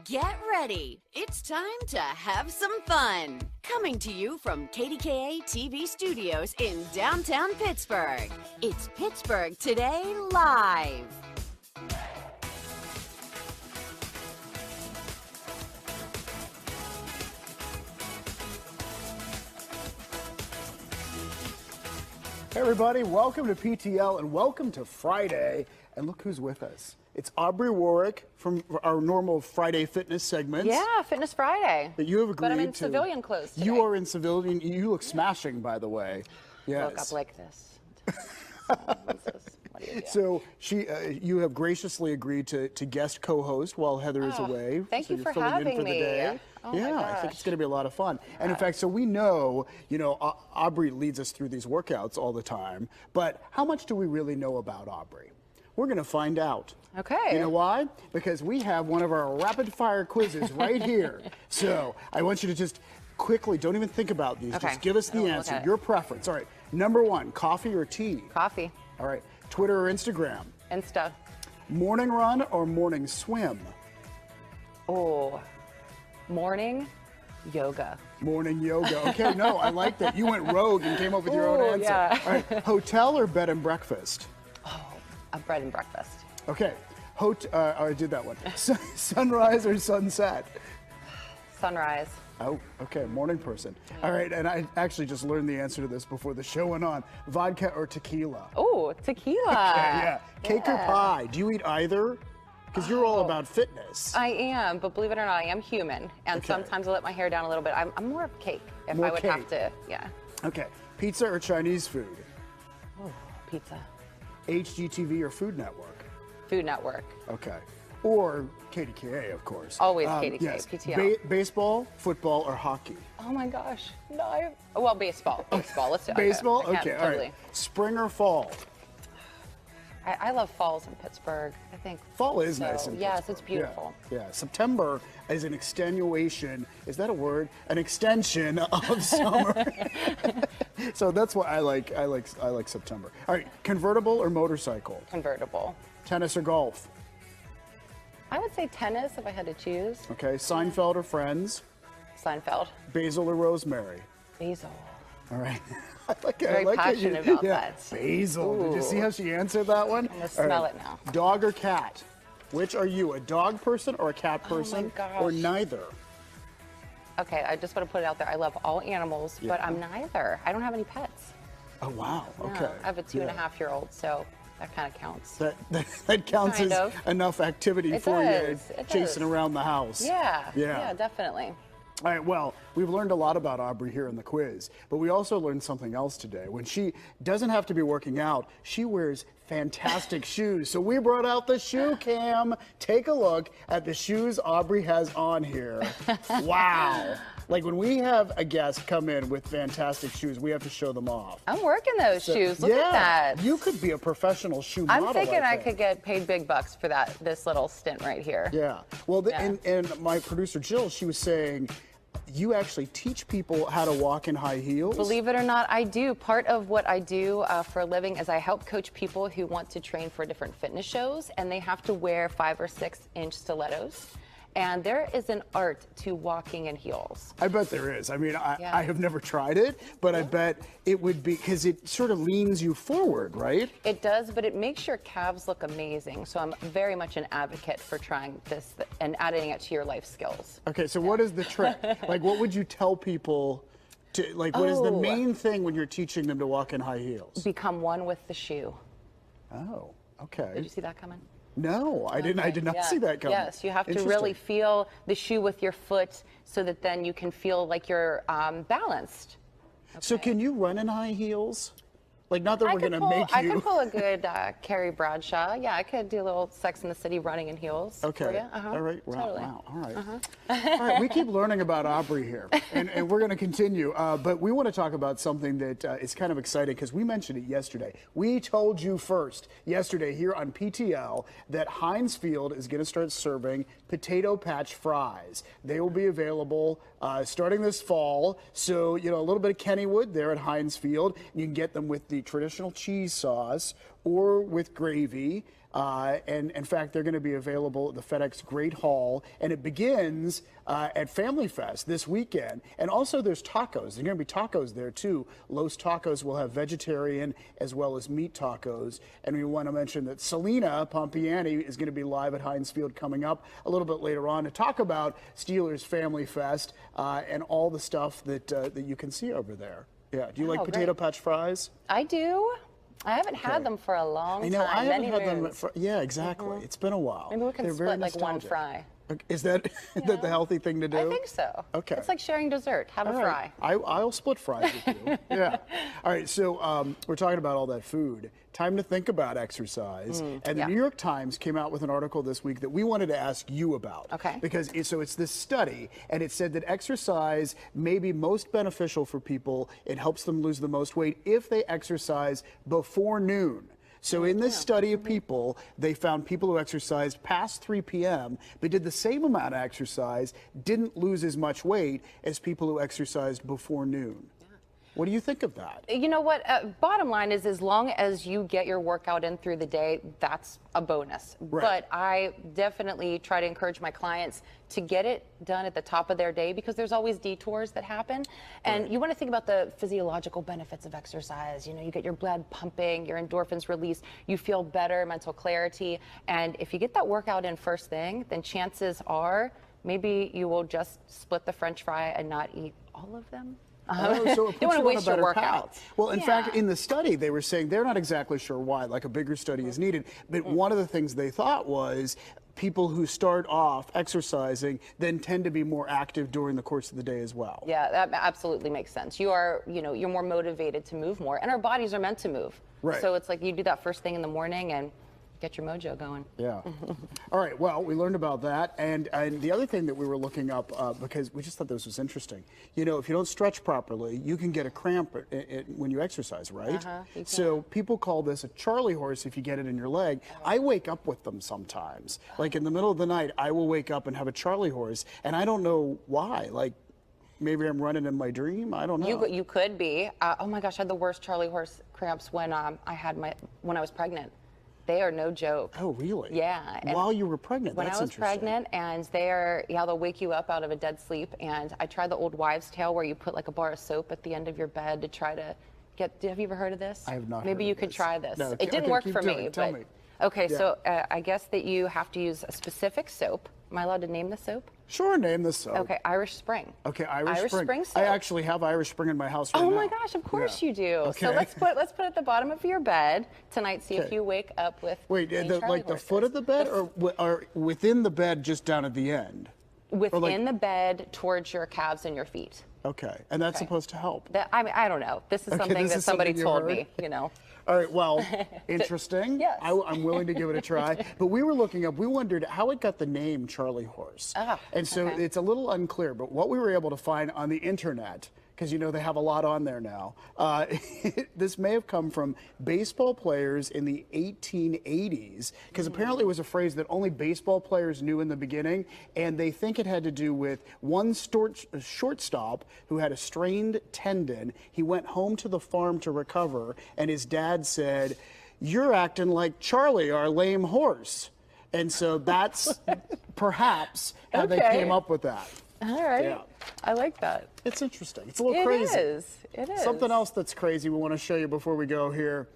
Get ready. It's time to have some fun. Coming to you from KDKA TV studios in downtown Pittsburgh. It's Pittsburgh Today Live. Hey everybody, welcome to PTL and welcome to Friday. And look who's with us. It's Aubrey Warwick from our normal Friday fitness segments. Yeah, Fitness Friday. But you have agreed to. But I'm in civilian clothes today. You are in civilian. You look smashing, by the way. Yes. Look up like this. What do you do? So you have graciously agreed to guest co-host while Heather is away. Thank you you're for filling in having for me. the day. Oh my Yeah, I think gosh. it's going to be a lot of fun. And in fact, so we know, Aubrey leads us through these workouts all the time. But how much do we really know about Aubrey? We're going to find out. Okay. You know why? Because we have one of our rapid fire quizzes right here. So I want you to just quickly, don't even think about these. Okay. Just give us I will the look answer, at it. your preference. All right. Number one, coffee or tea? Coffee. All right. Twitter or Instagram? Insta. Morning run or morning swim? Oh, morning yoga. Morning yoga. Okay, no, I like that. You went rogue and came up with your own Ooh, answer. yeah. All right. Hotel or bed and breakfast? A bread and breakfast. Okay. I did that one. Sunrise or sunset? Sunrise. Oh, okay, morning person. All right, and I actually just learned the answer to this before the show went on. Vodka or tequila? Oh, tequila. Yeah. Cake or pie? Do you eat either? Because you're all about fitness. I am, but believe it or not, I am human. And Okay. sometimes I let my hair down a little bit. I'm more of cake if More I would cake. have to, yeah. Okay, pizza or Chinese food? Oh, pizza. HGTV or Food Network? Food Network. Okay. Or KDKA, of course. Always KDKA, yes. PTL. Baseball, football, or hockey? Oh my gosh. No. Well, baseball. Baseball. Let's do it. Baseball? I can't Okay, all totally. right. Spring or fall? I love falls in Pittsburgh. I think Fall is so. nice in Yes, Pittsburgh. it's beautiful. Yeah. September is an extenuation. Is that a word? An extension of summer. So that's what I like. I like September. All right. Convertible or motorcycle? Convertible. Tennis or golf? I would say tennis if I had to choose. Okay. Seinfeld or Friends? Seinfeld. Basil or rosemary? Basil. All right. I like it. Very I like passionate it. about Yeah. that. Basil. Did you see Ooh. how she answered that one? I'm gonna All smell right. it now. Dog or cat? Which are you, a dog person or a cat person? gosh. Or neither? Okay, I just want to put it out there. I love all animals, but I'm neither. I don't have any pets. Oh, wow. No, Okay. I have a 2.5-year-old, so that kind of counts. That counts Kind as of. enough activity It for does, you it chasing does. around the house. Yeah. Yeah. Yeah, definitely. All right, well, we've learned a lot about Aubrey here in the quiz, but we also learned something else today. When she doesn't have to be working out, she wears fantastic shoes. So we brought out the shoe cam. Take a look at the shoes Aubrey has on here. Wow. Like when we have a guest come in with fantastic shoes, we have to show them off. I'm working those shoes. Look yeah, at that. You could be a professional shoe model. I'm thinking I think. could get paid big bucks for this little stint right here. Yeah. Well, Yeah. And my producer Jill, she was saying, you actually teach people how to walk in high heels. Believe it or not, I do. Part of what I do for a living is I help coach people who want to train for different fitness shows, and they have to wear 5 or 6 inch stilettos. And there is an art to walking in heels. I bet there is. I mean, Yeah. I have never tried it, but I bet it would be, because it sort of leans you forward, right? It does, but it makes your calves look amazing. So I'm very much an advocate for trying this and adding it to your life skills. Okay, so what is the trick? Like, what would you tell people to, like, what is the Oh. main thing when you're teaching them to walk in high heels? Become one with the shoe. Oh, okay. Did you see that coming? No, I didn't. I did not Yeah. see that coming. Yes, you have to really feel the shoe with your foot so that then you can feel like you're balanced. So can you run in high heels? Like, not that we're going to make I you. could pull a good Carrie Bradshaw. Yeah, I could do a little Sex in the City running in heels. Okay. For you. Uh-huh. All right. Wow. Totally. Wow. All right. All right. We keep learning about Aubrey here, and we're going to continue. But we want to talk about something that is kind of exciting because we mentioned it yesterday. We told you first yesterday here on PTL that Highfield is going to start serving potato patch fries. They will be available starting this fall. So, you know, a little bit of Kennywood there at Highfield. You can get them with the traditional cheese sauce or with gravy. And in fact, they're going to be available at the FedEx Great Hall, and it begins at Family Fest this weekend. And also there's tacos. There's going to be tacos there too. Los Tacos will have vegetarian as well as meat tacos. And we want to mention that Selena Pompiani is going to be live at Heinz Field coming up a little bit later on to talk about Steelers Family Fest and all the stuff that you can see over there. Yeah. Do you like potato patch fries? I do. I haven't had them for a long time. I know, I haven't had them. moons. Yeah, exactly. It's been a while. Maybe we can split like one fry. Is that that the healthy thing to do? I think so. Okay. It's like sharing dessert. Have a fry. I'll split fries with you. Yeah. All right. So we're talking about all that food. Time to think about exercise. And the New York Times came out with an article this week that we wanted to ask you about. Okay. Because it's this study, and it said that exercise may be most beneficial for people. It helps them lose the most weight if they exercise before noon. So in this study of people, they found people who exercised past 3 p.m. but did the same amount of exercise, didn't lose as much weight as people who exercised before noon. What do you think of that? You know what? Bottom line is, as long as you get your workout in through the day, that's a bonus. Right. But I definitely try to encourage my clients to get it done at the top of their day, because there's always detours that happen. And you want to think about the physiological benefits of exercise. You know, you get your blood pumping, your endorphins released, you feel better, mental clarity. And if you get that workout in first thing, then chances are maybe you will just split the French fry and not eat all of them. Oh, so it puts you want to you on a waste your better workouts. path. Well, in fact, in the study, they were saying they're not exactly sure why, like a bigger study is needed. But one of the things they thought was people who start off exercising then tend to be more active during the course of the day as well. Yeah, that absolutely makes sense. You are, you're more motivated to move more, and our bodies are meant to move. Right. So it's like you do that first thing in the morning and get your mojo going. Yeah. All right. Well, we learned about that. And the other thing that we were looking up, because we just thought this was interesting, if you don't stretch properly, you can get a cramp when you exercise, right? So people call this a Charlie horse if you get it in your leg. I wake up with them sometimes. Like in the middle of the night, I will wake up and have a Charlie horse, and I don't know why. Like, maybe I'm running in my dream. I don't know. You could be. Oh my gosh, I had the worst Charlie horse cramps when I was pregnant. They are no joke. Oh, really? Yeah. And while you were pregnant? When I was pregnant, and they'll wake you up out of a dead sleep. And I tried the old wives' tale where you put like a bar of soap at the end of your bed to try to get. Have you ever heard of this? I have not. Maybe heard you of could this. try this. No, it didn't work for me. Tell me. Okay, so I guess that you have to use a specific soap. Am I allowed to name the soap? Sure, name the soap. Okay, Irish Spring. Okay, Irish Spring soap. I actually have Irish Spring in my house right now. Oh my gosh, of course you do. Okay. So let's put it at the bottom of your bed tonight. See if you wake up with. Wait, the foot of the bed, or within the bed, just down at the end? Within the bed, towards your calves and your feet. Okay, and that's supposed to help. I don't know. This is something that somebody told me. All right, well, interesting. Yes. I'm willing to give it a try. But we were looking up, we wondered how it got the name Charlie Horse. And so it's a little unclear, but what we were able to find on the internet, because they have a lot on there now, this may have come from baseball players in the 1880s, because apparently it was a phrase that only baseball players knew in the beginning, and they think it had to do with one shortstop who had a strained tendon. He went home to the farm to recover, and his dad said, "You're acting like Charlie, our lame horse." And so that's perhaps how they came up with that. All right. Yeah. I like that. It's interesting. It's a little crazy. It is. Something else that's crazy we want to show you before we go here.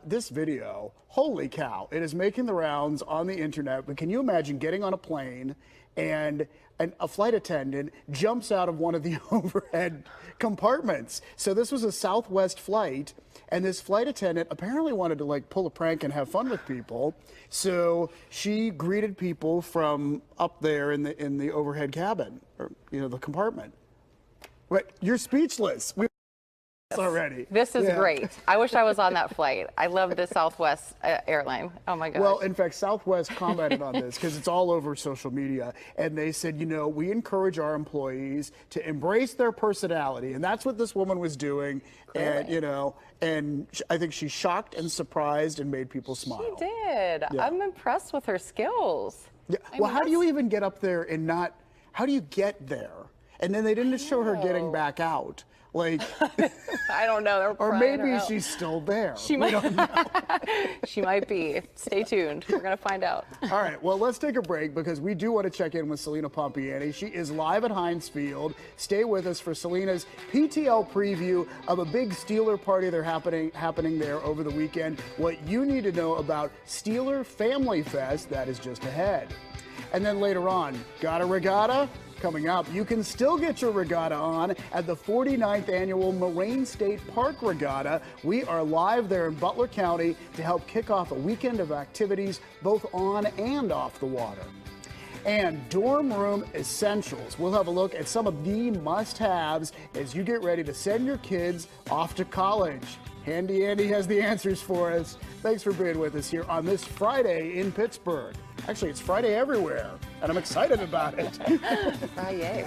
This video, holy cow, it is making the rounds on the internet. But can you imagine getting on a plane and a flight attendant jumps out of one of the overhead compartments? So this was a Southwest flight, and this flight attendant apparently wanted to pull a prank and have fun with people. So she greeted people from up there in the overhead cabin, or the compartment. Wait, you're speechless. Already. This is great. I wish I was on that flight. I love the Southwest airline. Oh my gosh. Well, in fact, Southwest commented on this because it's all over social media, and they said, we encourage our employees to embrace their personality, and that's what this woman was doing. Clearly. And I think she shocked and surprised and made people smile. She did. Yeah. I'm impressed with her skills. Yeah. Well, how do you even get up there and not? How do you get there? And then they didn't show her getting back out. Like, I don't know. They're or crying her maybe out. she's still there. She might. She might be. Stay tuned. We're gonna find out. All right, well, let's take a break because we do want to check in with Selena Pompiani. She is live at Highfield. Stay with us for Selena's PTL preview of a big Steeler party they're happening there over the weekend. What you need to know about Steeler Family Fest, that is just ahead. And then later on, got a regatta? Coming up, you can still get your regatta on at the 49th Annual Moraine State Park Regatta. We are live there in Butler County to help kick off a weekend of activities both on and off the water. And dorm room essentials. We'll have a look at some of the must-haves as you get ready to send your kids off to college. Handy Andy has the answers for us. Thanks for being with us here on this Friday in Pittsburgh. Actually, it's Friday everywhere, and I'm excited about it. Friday.